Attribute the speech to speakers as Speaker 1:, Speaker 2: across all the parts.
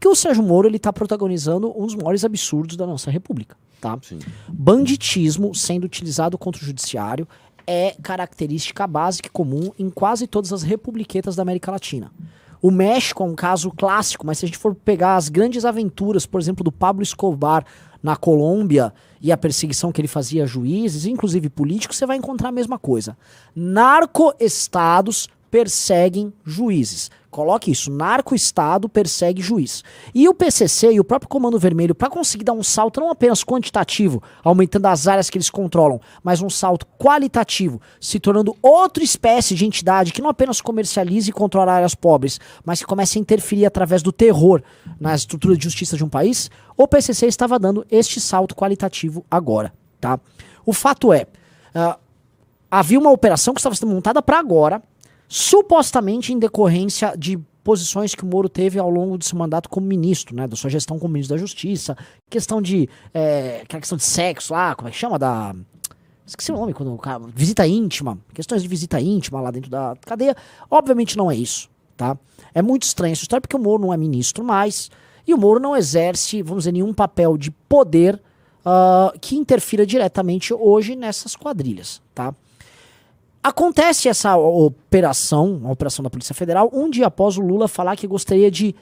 Speaker 1: o Sérgio Moro ele tá protagonizando um dos maiores absurdos da nossa república, tá?
Speaker 2: Sim.
Speaker 1: Banditismo sendo utilizado contra o judiciário é característica básica e comum em quase todas as republiquetas da América Latina. O México é um caso clássico, mas se a gente for pegar as grandes aventuras, por exemplo, do Pablo Escobar na Colômbia e a perseguição que ele fazia a juízes, inclusive políticos, você vai encontrar a mesma coisa. Narcoestados perseguem juízes. Coloque isso, narco-estado persegue juiz. E o PCC e o próprio Comando Vermelho, para conseguir dar um salto não apenas quantitativo, aumentando as áreas que eles controlam, mas um salto qualitativo, se tornando outra espécie de entidade que não apenas comercializa e controla áreas pobres, mas que começa a interferir através do terror na estrutura de justiça de um país, o PCC estava dando este salto qualitativo agora, tá? O fato é, havia uma operação que estava sendo montada para agora, supostamente em decorrência de posições que o Moro teve ao longo de seu mandato como ministro, né, da sua gestão como ministro da Justiça, questão de aquela questão de sexo lá, como é que chama, esqueci o nome, quando o cara, visita íntima, questões de visita íntima lá dentro da cadeia. Obviamente não é isso, tá? É muito estranha essa história porque o Moro não é ministro mais e o Moro não exerce, vamos dizer, nenhum papel de poder que interfira diretamente hoje nessas quadrilhas, tá? Acontece essa operação, a operação da Polícia Federal, um dia após o Lula falar que gostaria de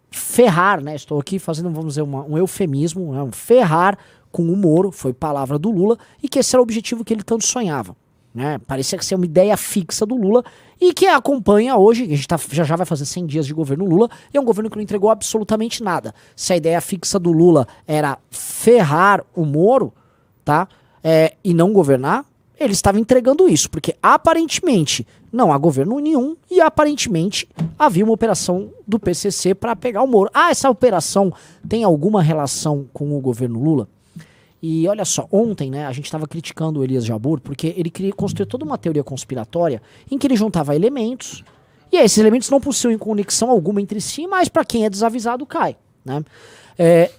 Speaker 1: ferrar, né? Estou aqui fazendo, vamos dizer, um eufemismo, né? Um ferrar com o Moro, foi palavra do Lula, e que esse era o objetivo que ele tanto sonhava, né? Parecia ser uma ideia fixa do Lula e que acompanha hoje, a gente já vai fazer 100 dias de governo Lula, e é um governo que não entregou absolutamente nada. Se a ideia fixa do Lula era ferrar o Moro, tá? E não governar, ele estava entregando isso, porque aparentemente não há governo nenhum e aparentemente havia uma operação do PCC para pegar o Moro. Essa operação tem alguma relação com o governo Lula? E olha só, ontem, né, a gente estava criticando o Elias Jabbour porque ele queria construir toda uma teoria conspiratória em que ele juntava elementos e esses elementos não possuem conexão alguma entre si, mas para quem é desavisado cai, né?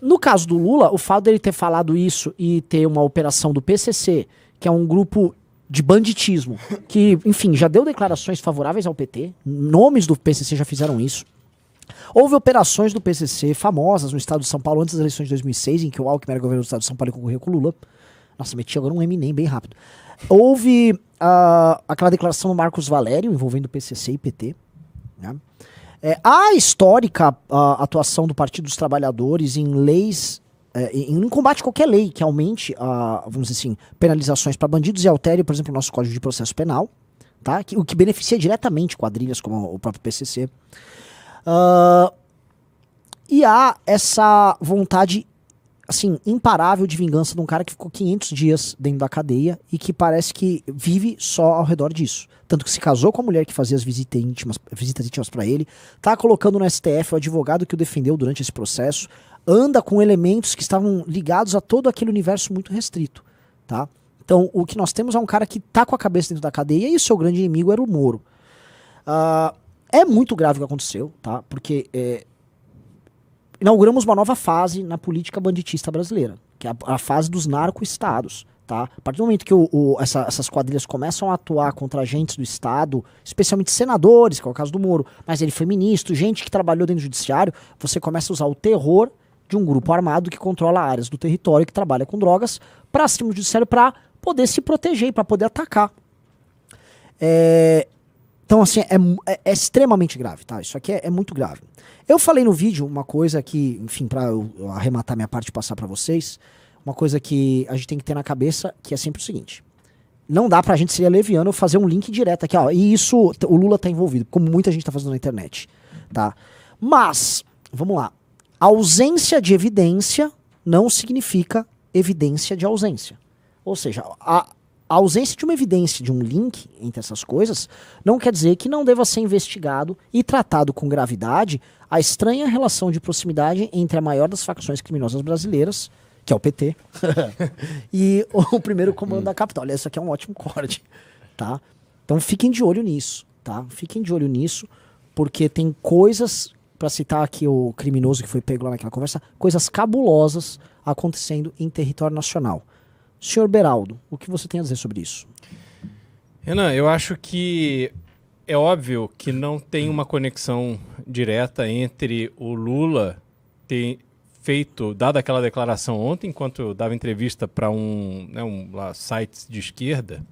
Speaker 1: No caso do Lula, o fato dele ter falado isso e ter uma operação do PCC, que é um grupo de banditismo, que, enfim, já deu declarações favoráveis ao PT, nomes do PCC já fizeram isso. Houve operações do PCC famosas no estado de São Paulo antes das eleições de 2006, em que o Alckmin era governo do estado de São Paulo e concorreu com o Lula. Nossa, meti agora um Eminem bem rápido. Houve aquela declaração do Marcos Valério envolvendo o PCC e PT, né? A histórica atuação do Partido dos Trabalhadores em leis, em combate a qualquer lei que aumente, vamos dizer assim, penalizações para bandidos e altere, por exemplo, o nosso Código de Processo Penal, tá? O que beneficia diretamente quadrilhas como o próprio PCC. E há essa vontade, assim, imparável de vingança de um cara que ficou 500 dias dentro da cadeia e que parece que vive só ao redor disso. Tanto que se casou com a mulher que fazia as visitas íntimas para ele, tá colocando no STF o advogado que o defendeu durante esse processo, anda com elementos que estavam ligados a todo aquele universo muito restrito, tá? Então, o que nós temos é um cara que tá com a cabeça dentro da cadeia e o seu grande inimigo era o Moro. É muito grave o que aconteceu, tá? Porque inauguramos uma nova fase na política banditista brasileira, que é a fase dos narco-estados, tá? A partir do momento que essas quadrilhas começam a atuar contra agentes do Estado, especialmente senadores, que é o caso do Moro, mas ele foi ministro, gente que trabalhou dentro do judiciário, você começa a usar o terror de um grupo armado que controla áreas do território, que trabalha com drogas, para cima do judiciário, para poder se proteger, para poder atacar. Então, assim, é extremamente grave, tá? Isso aqui é muito grave. Eu falei no vídeo uma coisa que, enfim, para eu arrematar minha parte e passar para vocês, uma coisa que a gente tem que ter na cabeça, que é sempre o seguinte: não dá pra gente ser leviano fazer um link direto aqui, ó, e isso, o Lula tá envolvido, como muita gente tá fazendo na internet, tá? Mas, vamos lá, ausência de evidência não significa evidência de ausência. Ou seja, a ausência de uma evidência, de um link entre essas coisas, não quer dizer que não deva ser investigado e tratado com gravidade a estranha relação de proximidade entre a maior das facções criminosas brasileiras, que é o PT, e o primeiro comando da capital. Aliás, isso aqui é um ótimo corte, tá? Então fiquem de olho nisso, tá? Fiquem de olho nisso, porque tem coisas, para citar aqui o criminoso que foi pego lá naquela conversa, coisas cabulosas acontecendo em território nacional. Senhor Beraldo, o que você tem a dizer sobre isso?
Speaker 3: Renan, eu acho que é óbvio que não tem uma conexão direta entre o Lula ter dado aquela declaração ontem, enquanto eu dava entrevista para um site de esquerda,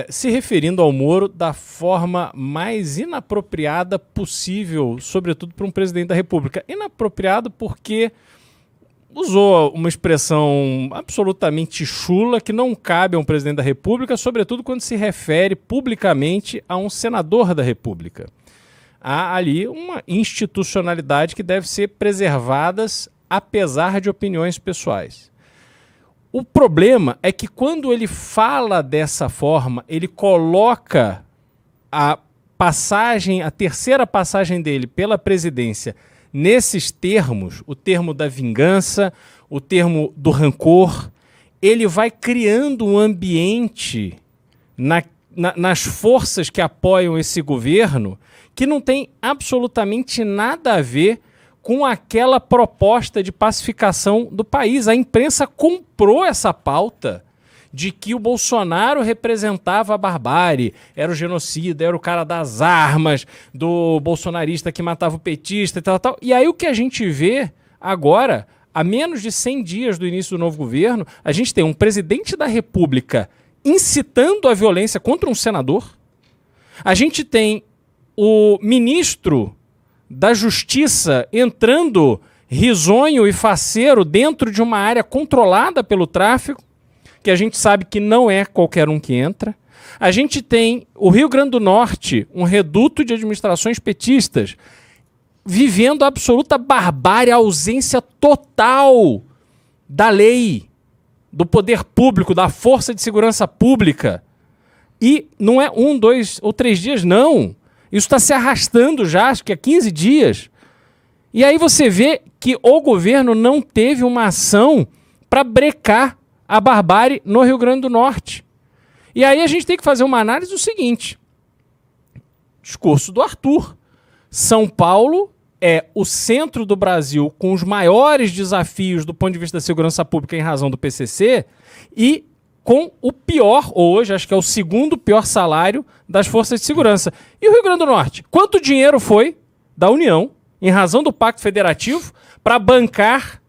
Speaker 3: se referindo ao Moro da forma mais inapropriada possível, sobretudo para um presidente da República. Inapropriado porque usou uma expressão absolutamente chula que não cabe a um presidente da República, sobretudo quando se refere publicamente a um senador da República. Há ali uma institucionalidade que deve ser preservada apesar de opiniões pessoais. O problema é que quando ele fala dessa forma, ele coloca a terceira passagem dele pela presidência nesses termos, o termo da vingança, o termo do rancor, ele vai criando um ambiente nas forças que apoiam esse governo que não tem absolutamente nada a ver com aquela proposta de pacificação do país. A imprensa comprou essa pauta de que o Bolsonaro representava a barbárie, era o genocida, era o cara das armas, do bolsonarista que matava o petista e tal. E aí o que a gente vê agora, a menos de 100 dias do início do novo governo, a gente tem um presidente da República incitando a violência contra um senador, a gente tem o ministro da Justiça entrando risonho e faceiro dentro de uma área controlada pelo tráfico, que a gente sabe que não é qualquer um que entra. A gente tem o Rio Grande do Norte, um reduto de administrações petistas, vivendo a absoluta barbárie, a ausência total da lei, do poder público, da força de segurança pública. E não é 1, 2 ou 3 dias, não. Isso está se arrastando já, acho que há 15 dias. E aí você vê que o governo não teve uma ação para brecar a barbárie no Rio Grande do Norte. E aí a gente tem que fazer uma análise do seguinte. Discurso do Arthur. São Paulo é o centro do Brasil com os maiores desafios do ponto de vista da segurança pública em razão do PCC e com o pior, hoje, acho que é o segundo pior salário das forças de segurança. E o Rio Grande do Norte? Quanto dinheiro foi da União, em razão do Pacto Federativo, para bancar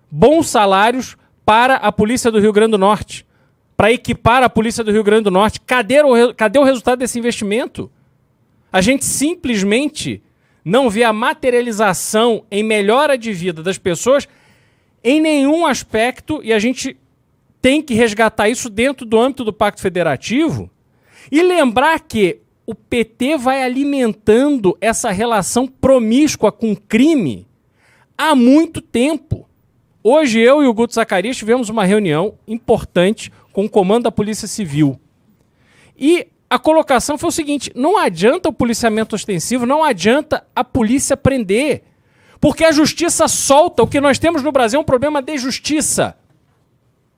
Speaker 3: bons salários para a Polícia do Rio Grande do Norte? Para equipar a Polícia do Rio Grande do Norte? Cadê o resultado desse investimento? A gente simplesmente não vê a materialização em melhora de vida das pessoas em nenhum aspecto, e a gente tem que resgatar isso dentro do âmbito do Pacto Federativo e lembrar que o PT vai alimentando essa relação promíscua com o crime há muito tempo. Hoje eu e o Guto Zacarias tivemos uma reunião importante com o comando da Polícia Civil. E a colocação foi o seguinte: não adianta o policiamento ostensivo, não adianta a polícia prender, porque a justiça solta. O que nós temos no Brasil é um problema de justiça.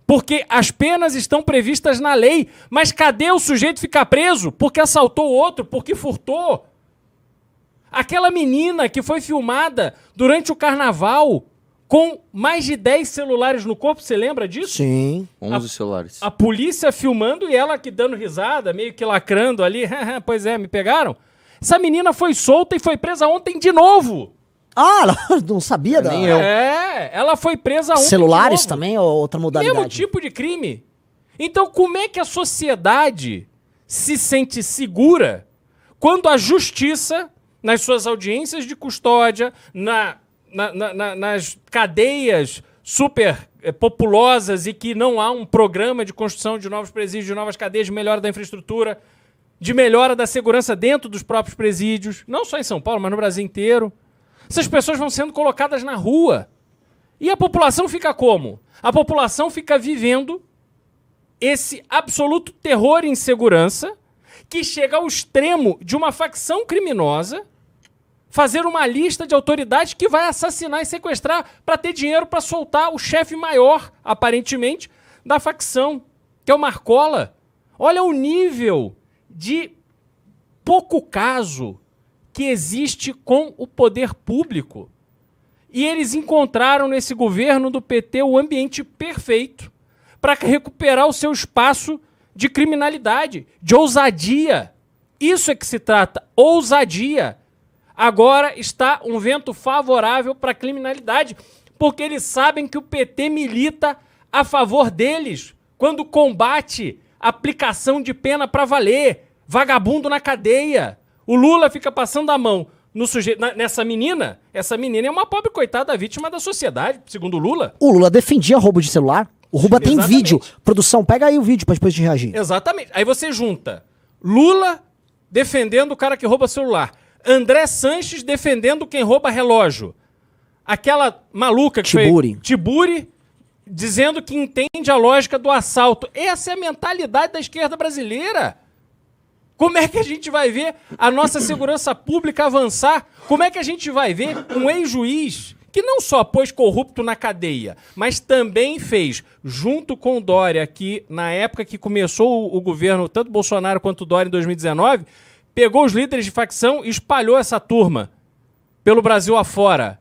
Speaker 3: Porque as penas estão previstas na lei, mas cadê o sujeito ficar preso? Porque assaltou o outro, porque furtou. Aquela menina que foi filmada durante o carnaval com mais de 10 celulares no corpo, você lembra disso?
Speaker 1: Sim.
Speaker 2: 11 celulares.
Speaker 3: A polícia filmando e ela aqui dando risada, meio que lacrando ali. Pois é, me pegaram. Essa menina foi solta e foi presa ontem de novo.
Speaker 1: Ah, não sabia da...
Speaker 2: Nem eu.
Speaker 3: Ela foi presa ontem
Speaker 1: Celulares
Speaker 3: de novo.
Speaker 1: também ou outra modalidade?
Speaker 3: Mesmo tipo de crime. Então, como é que a sociedade se sente segura quando a justiça, nas suas audiências de custódia, nas cadeias super populosas e que não há um programa de construção de novos presídios, de novas cadeias, de melhora da infraestrutura, de melhora da segurança dentro dos próprios presídios, não só em São Paulo, mas no Brasil inteiro, essas pessoas vão sendo colocadas na rua. E a população fica como? A população fica vivendo esse absoluto terror e insegurança que chega ao extremo de uma facção criminosa fazer uma lista de autoridades que vai assassinar e sequestrar para ter dinheiro para soltar o chefe maior, aparentemente, da facção, que é o Marcola. Olha o nível de pouco caso que existe com o poder público. E eles encontraram nesse governo do PT o ambiente perfeito para recuperar o seu espaço de criminalidade, de ousadia. Isso é que se trata, ousadia. Agora está um vento favorável para a criminalidade, porque eles sabem que o PT milita a favor deles quando combate aplicação de pena para valer, vagabundo na cadeia. O Lula fica passando a mão no sujeito, nessa menina. Essa menina é uma pobre coitada vítima da sociedade, segundo o Lula.
Speaker 1: O Lula defendia roubo de celular. O Ruba tem
Speaker 3: Exatamente.
Speaker 1: vídeo. Produção, pega aí o vídeo pra depois de reagir.
Speaker 3: Exatamente. Aí você junta Lula defendendo o cara que rouba celular, André Sanches defendendo quem rouba relógio, aquela maluca que foi Tiburi dizendo que entende a lógica do assalto. Essa é a mentalidade da esquerda brasileira. Como é que a gente vai ver a nossa segurança pública avançar? Como é que a gente vai ver um ex-juiz que não só pôs corrupto na cadeia, mas também fez, junto com o Dória, que na época que começou o governo, tanto Bolsonaro quanto o Dória em 2019, pegou os líderes de facção e espalhou essa turma pelo Brasil afora.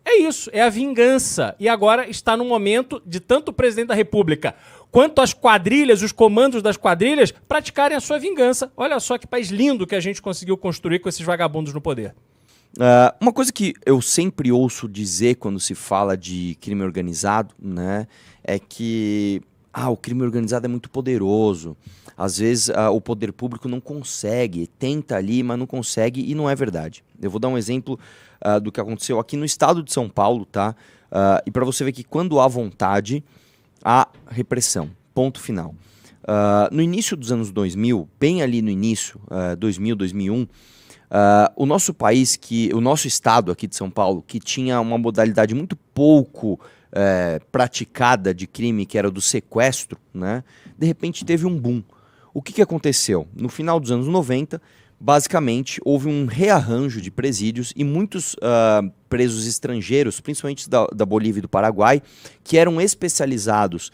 Speaker 3: É isso, é a vingança. E agora está no momento de tanto o presidente da República quanto as quadrilhas, os comandos das quadrilhas, praticarem a sua vingança. Olha só que país lindo que a gente conseguiu construir com esses vagabundos no poder.
Speaker 2: Uma coisa que eu sempre ouço dizer quando se fala de crime organizado, né, é que o crime organizado é muito poderoso. Às vezes o poder público não consegue, tenta ali, mas não consegue, e não é verdade. Eu vou dar um exemplo do que aconteceu aqui no estado de São Paulo, tá? E para você ver que quando há vontade, há repressão. Ponto final. No início dos anos 2000, bem ali no início, 2000, 2001, o nosso país, o nosso estado aqui de São Paulo, que tinha uma modalidade muito pouco praticada de crime, que era o do sequestro, né? De repente teve um boom. O que aconteceu? No final dos anos 90, basicamente, houve um rearranjo de presídios e muitos presos estrangeiros, principalmente da Bolívia e do Paraguai, que eram especializados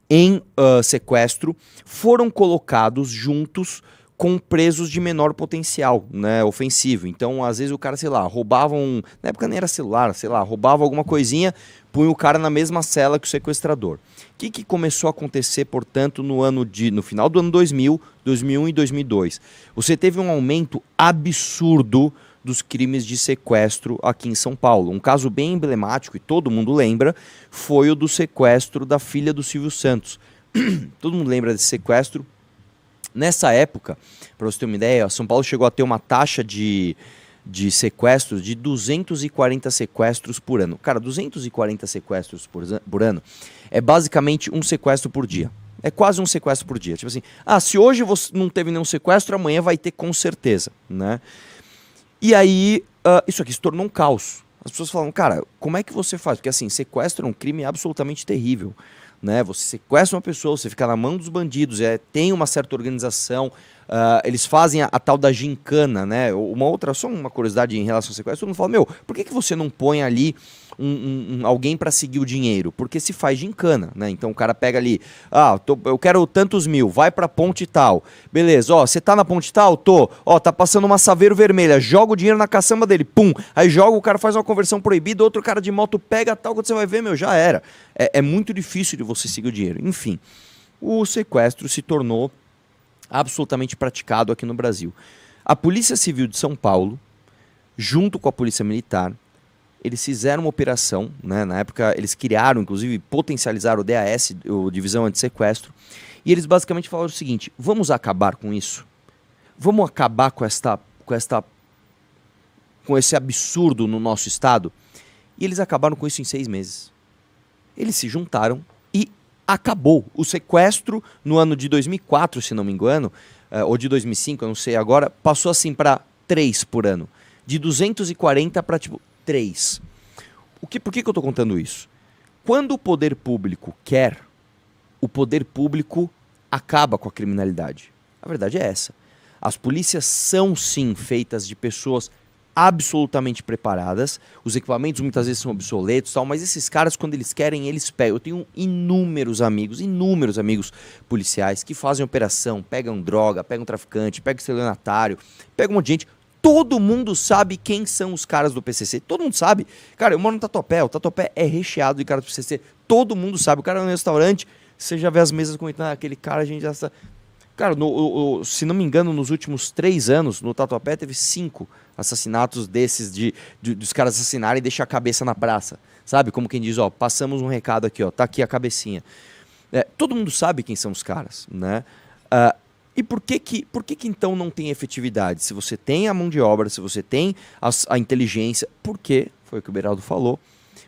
Speaker 2: em sequestro, foram colocados juntos com presos de menor potencial, né, ofensivo. Então, às vezes o cara, sei lá, roubava na época nem era celular, sei lá, roubava alguma coisinha, punha o cara na mesma cela que o sequestrador. O que começou a acontecer, portanto, no final do ano 2000, 2001 e 2002? Você teve um aumento absurdo dos crimes de sequestro aqui em São Paulo. Um caso bem emblemático, e todo mundo lembra, foi o do sequestro da filha do Silvio Santos. Todo mundo lembra desse sequestro. Nessa época, para você ter uma ideia, São Paulo chegou a ter uma taxa de sequestros de 240 sequestros por ano. Cara, 240 sequestros por ano é basicamente um sequestro por dia. É quase um sequestro por dia. Tipo assim, se hoje você não teve nenhum sequestro, amanhã vai ter com certeza, né? E aí, isso aqui se tornou um caos. As pessoas falam, cara, como é que você faz? Porque assim, sequestro é um crime absolutamente terrível. Né? Você sequestra uma pessoa, você fica na mão dos bandidos, tem uma certa organização, eles fazem a tal da gincana, né? Só uma curiosidade em relação ao sequestro, todo mundo fala, por que você não põe ali alguém para seguir o dinheiro? Porque se faz gincana, né? Então o cara pega ali, eu quero tantos mil, vai pra ponte tal, beleza, você tá na ponte tal? Tô, tá passando uma Saveiro vermelha, joga o dinheiro na caçamba dele, pum, aí joga, o cara faz uma conversão proibida, outro cara de moto pega tal, quando você vai ver, já era. É muito difícil de você seguir o dinheiro. Enfim, o sequestro se tornou absolutamente praticado aqui no Brasil. A Polícia Civil de São Paulo, junto com a Polícia Militar, eles fizeram uma operação, né? Na época eles criaram, inclusive potencializaram o DAS, o Divisão Antissequestro, e eles basicamente falaram o seguinte, vamos acabar com isso? Vamos acabar com esse absurdo no nosso estado? E eles acabaram com isso em 6 meses. Eles se juntaram e acabou. O sequestro no ano de 2004, se não me engano, ou de 2005, eu não sei agora, passou assim para 3 por ano. De 240 para 3. Por que eu estou contando isso? Quando o poder público quer, o poder público acaba com a criminalidade. A verdade é essa. As polícias são sim feitas de pessoas absolutamente preparadas, os equipamentos muitas vezes são obsoletos, mas esses caras, quando eles querem, eles pegam. Eu tenho inúmeros amigos policiais que fazem operação, pegam droga, pegam traficante, pegam estelionatário, pegam um monte de gente. Todo mundo sabe quem são os caras do PCC, todo mundo sabe. Cara, eu moro no Tatuapé, o Tatuapé é recheado de caras do PCC, todo mundo sabe. O cara no restaurante, você já vê as mesas comentando, aquele cara, a gente já sabe. Cara, se não me engano, nos últimos 3 anos, no Tatuapé teve 5 assassinatos desses dos caras assassinarem e deixar a cabeça na praça. Sabe? Como quem diz, ó, passamos um recado aqui, ó, tá aqui a cabecinha. Todo mundo sabe quem são os caras, né? E por que então não tem efetividade? Se você tem a mão de obra, se você tem a inteligência, por quê? Foi o que o Beraldo falou.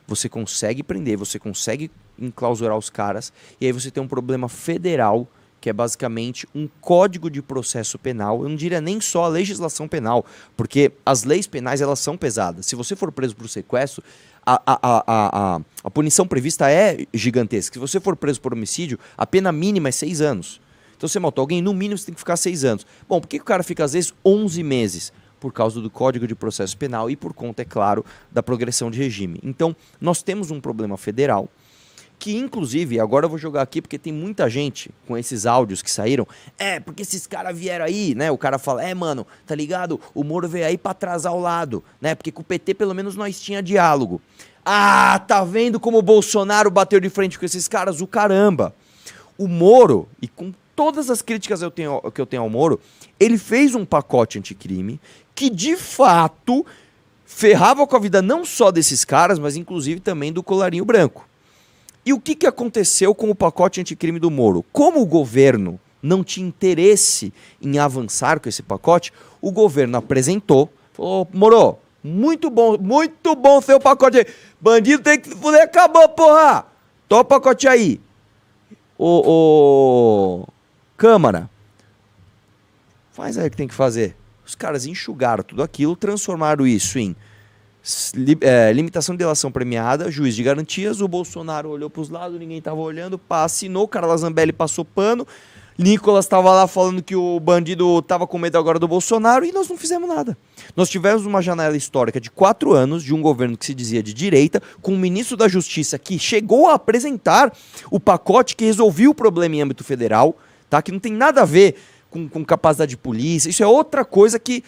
Speaker 2: Você consegue prender, você consegue enclausurar os caras, e aí você tem um problema federal, que é basicamente um código de processo penal. Eu não diria nem só a legislação penal, porque as leis penais elas são pesadas. Se você for preso por sequestro, a punição prevista é gigantesca. Se você for preso por homicídio, a pena mínima é 6 anos. Então você matou alguém, no mínimo você tem que ficar 6 anos. Bom, por que o cara fica às vezes 11 meses? Por causa do Código de Processo Penal e por conta, é claro, da progressão de regime. Então, nós temos um problema federal, que inclusive, agora eu vou jogar aqui porque tem muita gente com esses áudios que saíram, porque esses caras vieram aí, né? O cara fala, mano, tá ligado? O Moro veio aí pra atrasar o lado, né? Porque com o PT pelo menos nós tinha diálogo. Ah, tá vendo como o Bolsonaro bateu de frente com esses caras? O caramba! O Moro, e com todas as críticas que eu tenho ao Moro, ele fez um pacote anticrime que de fato ferrava com a vida não só desses caras, mas inclusive também do colarinho branco. E o que aconteceu com o pacote anticrime do Moro? Como o governo não tinha interesse em avançar com esse pacote, o governo apresentou, falou, Moro, muito bom seu pacote aí. Bandido tem que fuder, acabou, porra! Toma o pacote aí. Câmara, faz aí o que tem que fazer. Os caras enxugaram tudo aquilo, transformaram isso em limitação de delação premiada, juiz de garantias, o Bolsonaro olhou para os lados, ninguém estava olhando, assinou, Carla Zambelli passou pano, Nicolas estava lá falando que o bandido estava com medo agora do Bolsonaro e nós não fizemos nada. Nós tivemos uma janela histórica de 4 anos de um governo que se dizia de direita, com um ministro da Justiça que chegou a apresentar o pacote que resolvia o problema em âmbito federal, tá? Que não tem nada a ver com capacidade de polícia, isso é outra coisa que,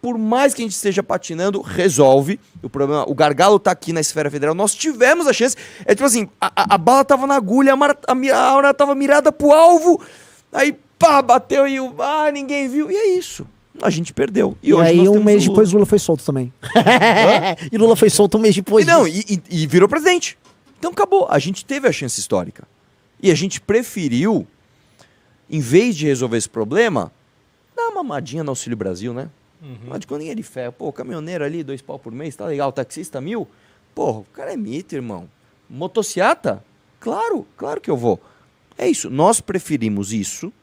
Speaker 2: por mais que a gente esteja patinando, resolve o problema. O gargalo tá aqui na esfera federal. Nós tivemos a chance. É tipo assim, a bala tava na agulha, a arma tava mirada pro alvo, aí pá, bateu e ninguém viu. E é isso. A gente perdeu.
Speaker 1: E hoje aí um mês depois Lula foi solto também. E Lula foi solto um mês depois.
Speaker 2: E virou presidente. Então acabou. A gente teve a chance histórica. E a gente preferiu, em vez de resolver esse problema, dar uma mamadinha no Auxílio Brasil, né? Mas de quando é de fé, pô, caminhoneiro ali, 2 pau por mês, tá legal, taxista 1.000, porra, o cara é mito, irmão. Motociata? Claro que eu vou. É isso, nós preferimos isso,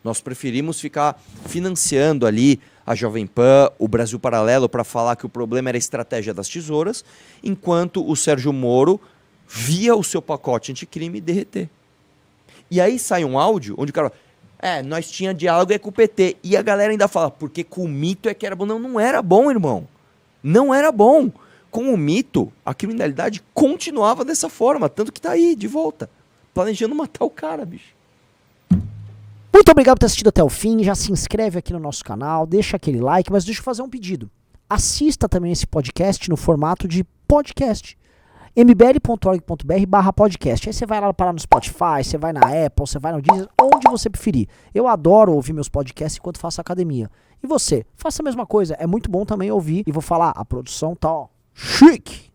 Speaker 2: nós preferimos ficar financiando ali a Jovem Pan, o Brasil Paralelo, para falar que o problema era a estratégia das tesouras, enquanto o Sérgio Moro via o seu pacote anticrime derreter. E aí sai um áudio onde o cara... nós tinha diálogo com o PT. E a galera ainda fala, porque com o mito é que era bom. Não era bom, irmão. Não era bom. Com o mito, a criminalidade continuava dessa forma. Tanto que tá aí, de volta. Planejando matar o cara, bicho.
Speaker 1: Muito obrigado por ter assistido até o fim. Já se inscreve aqui no nosso canal. Deixa aquele like. Mas deixa eu fazer um pedido. Assista também esse podcast no formato de podcast. mbl.org.br/podcast. Aí você vai lá parar no Spotify, você vai na Apple, você vai no Deezer, onde você preferir. Eu adoro ouvir meus podcasts enquanto faço academia. E você? Faça a mesma coisa. É muito bom também ouvir. E vou falar, a produção tá, ó, chique.